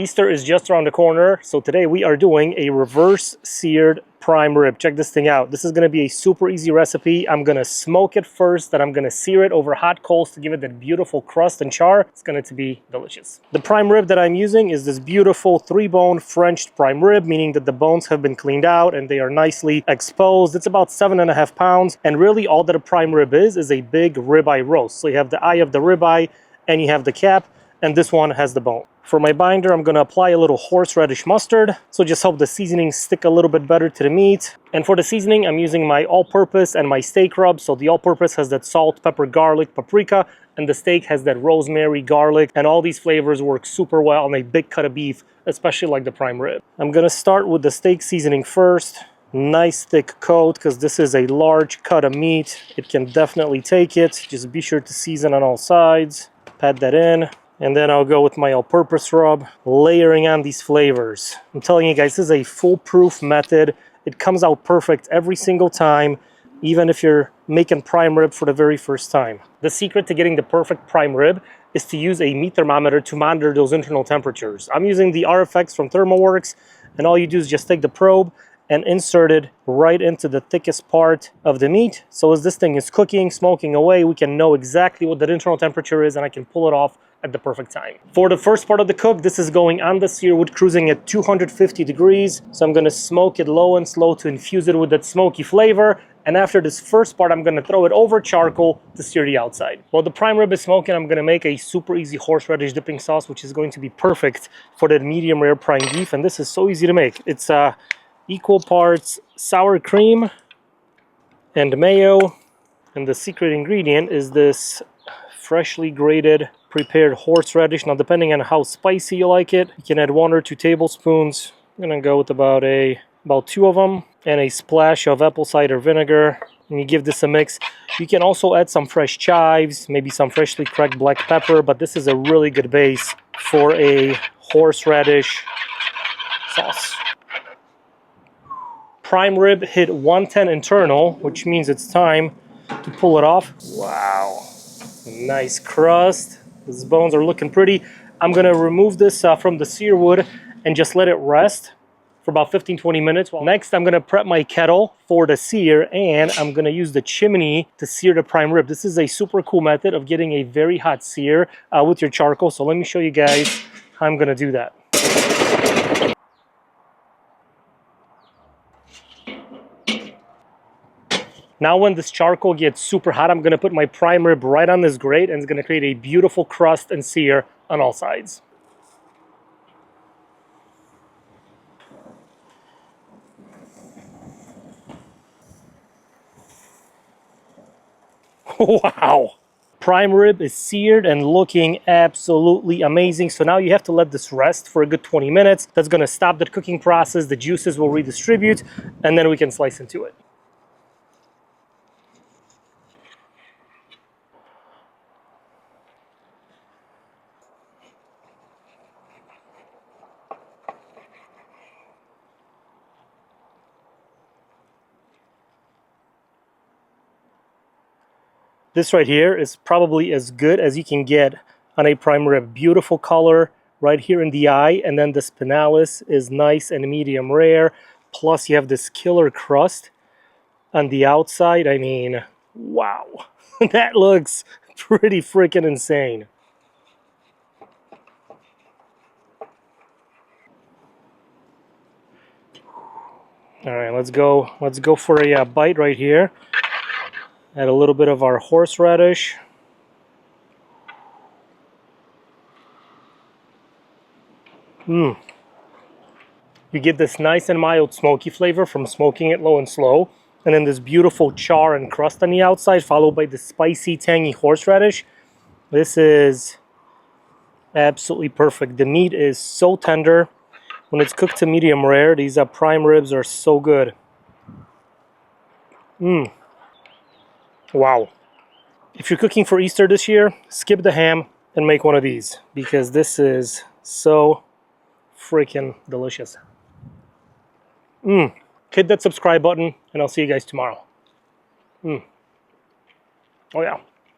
Easter is just around the corner, so today we are doing a reverse seared prime rib. Check this thing out. This is going to be a super easy recipe. I'm going to smoke it first, then I'm going to sear it over hot coals to give it that beautiful crust and char. It's going to be delicious. The prime rib that I'm using is this beautiful 3-bone Frenched prime rib, meaning that the bones have been cleaned out and they are nicely exposed. It's about 7.5 pounds, and really all that a prime rib is a big ribeye roast. So you have the eye of the ribeye and you have the cap, and this one has the bone. For my binder, I'm going to apply a little horseradish mustard, so just help the seasoning stick a little bit better to the meat. And for the seasoning, I'm using my all-purpose and my steak rub. So the all-purpose has that salt, pepper, garlic, paprika, and the steak has that rosemary, garlic, and all these flavors work super well on a big cut of beef, especially like the prime rib. I'm going to start with the steak seasoning first. Nice thick coat, because this is a large cut of meat. It can definitely take it. Just be sure to season on all sides. Pat that in. And then I'll go with my all-purpose rub, layering on these flavors. I'm telling you guys, this is a foolproof method. It comes out perfect every single time, even if you're making prime rib for the very first time. The secret to getting the perfect prime rib is to use a meat thermometer to monitor those internal temperatures. I'm using the RFX from ThermoWorks, and all you do is just take the probe and insert it right into the thickest part of the meat. So as this thing is cooking, smoking away, we can know exactly what that internal temperature is, and I can pull it off at the perfect time. For the first part of the cook, this is going on the sear wood, cruising at 250 degrees. So I'm gonna smoke it low and slow to infuse it with that smoky flavor. And after this first part, I'm gonna throw it over charcoal to sear the outside. While the prime rib is smoking, I'm gonna make a super easy horseradish dipping sauce, which is going to be perfect for that medium rare prime beef. And this is so easy to make. It's equal parts sour cream and mayo. And the secret ingredient is this freshly grated prepared horseradish. Now, depending on how spicy you like it, you can add 1 or 2 tablespoons. I'm gonna go with about 2 of them, and a splash of apple cider vinegar. And you give this a mix. You can also add some fresh chives, maybe some freshly cracked black pepper, but this is a really good base for a horseradish sauce. Prime rib hit 110 internal, which means it's time to pull it off. Wow, nice crust. These bones are looking pretty. I'm gonna remove this from the sear wood and just let it rest for about 15-20 minutes. Next, I'm gonna prep my kettle for the sear, and I'm gonna use the chimney to sear the prime rib. This is a super cool method of getting a very hot sear with your charcoal. So let me show you guys how I'm gonna do that. Now when this charcoal gets super hot, I'm gonna put my prime rib right on this grate, and it's gonna create a beautiful crust and sear on all sides. Wow! Prime rib is seared and looking absolutely amazing. So now you have to let this rest for a good 20 minutes. That's gonna stop the cooking process. The juices will redistribute, and then we can slice into it. This right here is probably as good as you can get on a prime rib. Beautiful color right here in the eye, and then the spinalis is nice and medium rare. Plus you have this killer crust on the outside. I mean, wow, that looks pretty freaking insane. All right, let's go for a bite right here. Add a little bit of our horseradish. You get this nice and mild smoky flavor from smoking it low and slow. And then this beautiful char and crust on the outside, followed by the spicy, tangy horseradish. This is absolutely perfect. The meat is so tender. When it's cooked to medium rare, these prime ribs are so good. Wow. If you're cooking for Easter this year, skip the ham and make one of these, because this is so freaking delicious. Hit that subscribe button, and I'll see you guys tomorrow. Oh yeah.